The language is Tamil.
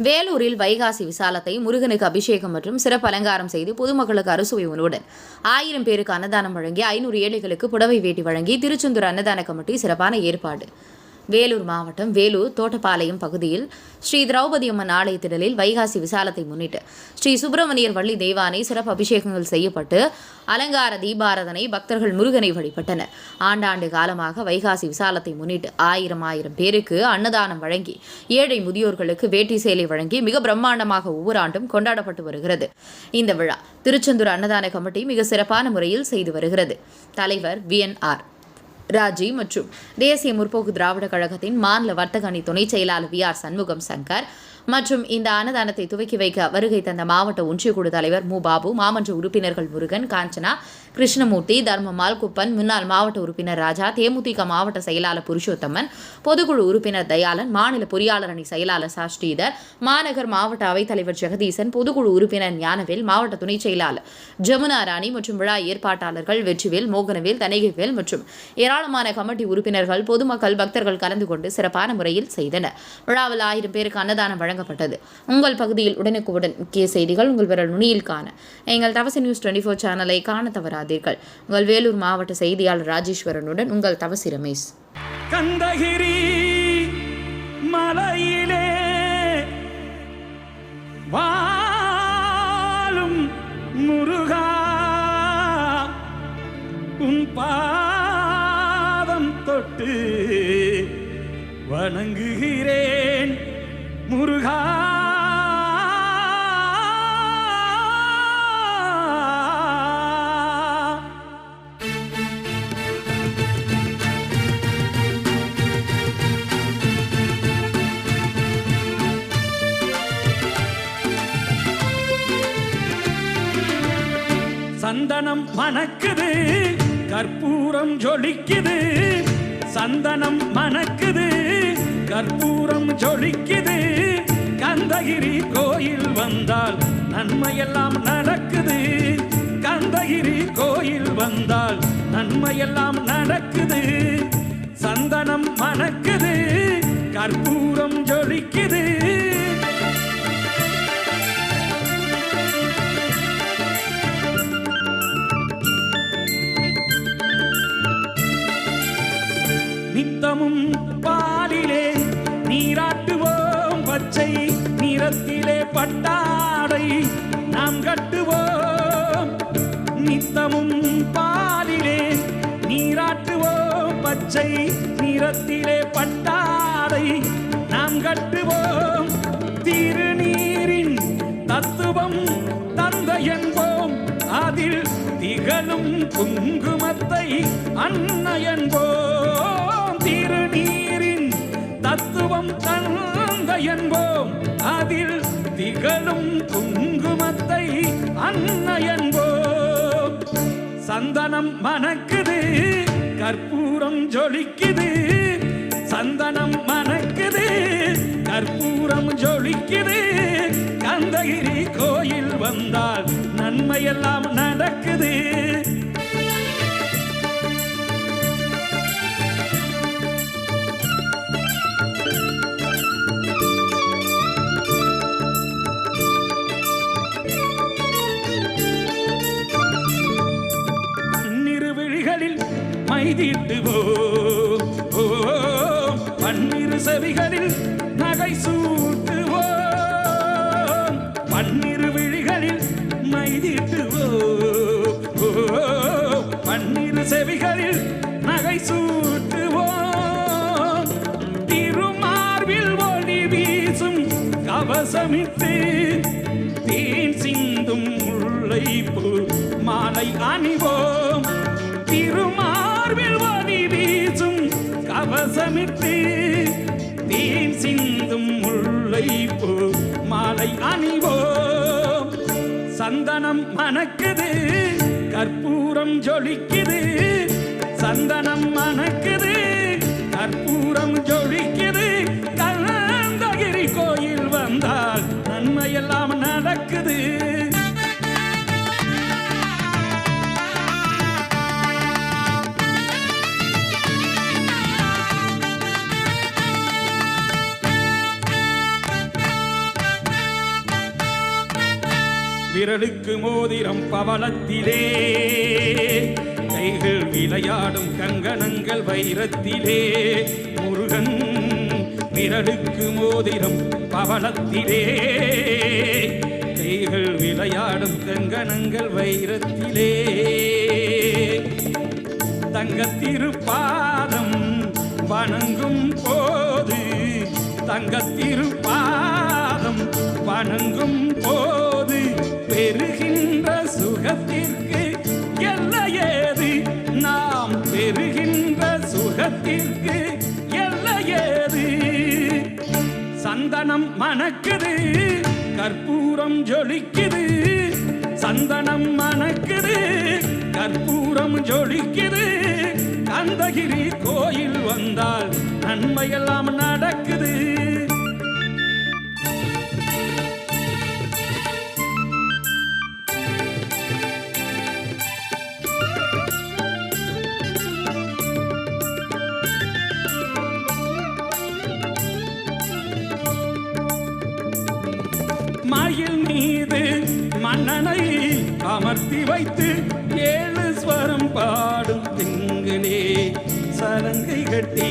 வேலூரில் வைகாசி விசாலத்தை முருகனுக்கு அபிஷேகம் மற்றும் சிறப்பு அலங்காரம் செய்து பொதுமக்களுக்கு அறுசுவை உணவுடன் 1000 பேருக்கு அன்னதானம் வழங்கி 500 ஏழைகளுக்கு புடவை வேட்டி வழங்கி திருச்செந்தூர் அன்னதான கமிட்டி சிறப்பான ஏற்பாடு. வேலூர் மாவட்டம் வேலூர் தோட்டப்பாளையம் பகுதியில் ஸ்ரீ திரௌபதி அம்மன் ஆலய திடலில் வைகாசி விசாலத்தை முன்னிட்டு ஸ்ரீ சுப்பிரமணியர் வள்ளி தெய்வானை சிறப்பு அபிஷேகங்கள் செய்யப்பட்டு அலங்கார தீபாராதனை பக்தர்கள் முருகனை வழிபட்டனர். ஆண்டாண்டு காலமாக வைகாசி விசாலத்தை முன்னிட்டு 1000 பேருக்கு அன்னதானம் வழங்கி ஏழை முதியோர்களுக்கு வேட்டி சேலை வழங்கி மிக பிரம்மாண்டமாக ஒவ்வொரு ஆண்டும் கொண்டாடப்பட்டு வருகிறது. இந்த விழா திருச்செந்தூர் அன்னதான கமிட்டி மிக சிறப்பான முறையில் செய்து வருகிறது. தலைவர் VNR ராஜி மற்றும் தேசிய முற்போக்கு திராவிட கழகத்தின் மாநில வர்த்தக அணி துணை செயலாளர் VR சண்முகம் சங்கர் மற்றும் இந்த அன்னதானத்தை துவக்கி வைக்க வருகை தந்த மாவட்ட ஒன்றியக்குழு தலைவர் மு பாபு, மாமன்ற உறுப்பினர்கள் முருகன், காஞ்சனா, கிருஷ்ணமூர்த்தி, தர்மமால், குப்பன், முன்னாள் மாவட்ட உறுப்பினர் ராஜா, தேமுதிக மாவட்ட செயலாளர் புருஷோத்தமன், பொதுக்குழு உறுப்பினர் தயாளன், மாநில பொறியாளர் அணி செயலாளர் சாஸ்ரீதர், மாநகர் மாவட்ட அவைத்தலைவர் ஜெகதீசன், பொதுக்குழு உறுப்பினர் ஞானவேல், மாவட்ட துணை செயலாளர் ஜமுனா ராணி மற்றும் விழா ஏற்பாட்டாளர்கள் வெற்றிவேல், மோகனவேல், தணிகைவேல் மற்றும் ஏராளமான கமிட்டி உறுப்பினர்கள், பொதுமக்கள், பக்தர்கள் கலந்து கொண்டு சிறப்பான முறையில் செய்தனர். விழாவில் 1000 பேருக்கு அன்னதானம் வழங்கப்பட்டது. உங்கள் பகுதியில் உடனுக்குடன் முக்கிய செய்திகள் உங்கள் விரல் நுனியில் காண எங்கள் தவசி நியூஸ் 24 சேனலை காண தவறாதீர்கள். உங்கள் வேலூர் மாவட்ட செய்தியாளர் ராஜேஸ்வரனுடன் உங்கள் தவசி ரமேஷ். கந்தகிரி மலையிலே வாழும் முருகா, உன் பாதம் தொட்டு வணங்குகிறேன் முருகா. சந்தனம் மணக்குது, கற்பூரம் ஜொலிக்குது. சந்தனம் மணக்குது, கற்பூரம் ஜொலிக்குது. கந்தகிரி கோயில் வந்தால் நன்மையெல்லாம் நடக்குது. கந்தகிரி கோயில் வந்தால் நன்மையெல்லாம் நடக்குது. சந்தனம் மணக்குது, கற்பூரம் ஜொலிக்குது. நித்தமும் பாலிலே நீராட்டுவோம், பச்சை நிறத்திலே பட்டாடை நாம் கட்டுவோம். நித்தமும் பாலிலே நீராட்டுவோம், பச்சை நிறத்திலே பட்டாடை நாம் கட்டுவோம். திருநீரின் தத்துவம் தந்தை என்போம், அதில் திகழும் குங்குமத்தை அன்னை என்போம். திருநீரின் தத்துவம் தந்தை என்போம், அதில் திகழும் குங்குமத்தை அன்னை என்போம். சந்தனம் மணக்குது, கற்பூரம் ஜொலிக்குது. சந்தனம் மணக்குது, கற்பூரம் ஜொலிக்குது. கந்தகிரி கோயில் வந்தால் நன்மையெல்லாம் நடக்குது. பன்னிருவிழிகளில் மைதீட்டுவோம், பன்னிரு செவிகளில் நகை சூட்டுவோம். பன்னிரு விழிகளில் மைதீட்டுவோம், பன்னிரு செவிகளில் நகை சூட்டுவோம். திருமார்பில் ஒளி வீசும் கவசமிட்டு தேன் சிந்தும் முல்லைப்பூ மாலை அணிவோம். திருமார்பில் ஒளி வீசும் கவசமிட்டு தேன் சிந்தும் முல்லைப்பூ மாலை அணிவோம். சந்தனம் மணக்குது, கற்பூரம் ஜொலிக்குது. சந்தனம் மணக்குது, கற்பூரம் ஜொலிக்குது. கந்தகிரி கோயில் வந்தால் நன்மையெல்லாம் நடக்குது. விரலுக்கு மோதிரம் பவளத்திலே, கைகள் விளையாடும் கங்கணங்கள் வைரத்திலே. முருகன் விரலுக்கு மோதிரம் பவளத்திலே, கைகள் விளையாடும் கங்கணங்கள் வைரத்திலே. தங்கத்திருப்பாதம் வணங்கும் போது, தங்கத்திருப்பாதம் வணங்கும் போது பெறுகின்ற சுகத்திற்கு எல்லையேது, நாம் பெறுகின்ற சுகத்திற்கு எல்லையேது. சந்தனம் மணக்குது, கற்பூரம் ஜொலிக்குது, சந்தனம் மணக்குது, கற்பூரம் ஜொலிக்குது. கந்தகிரி கோயில் வந்தால் நன்மையெல்லாம் நடக்குது. மயில் மீது மன்னனை அமர்த்தி வைத்து 7 ஸ்வரம் பாடும் திங்களே சலங்கை கட்டி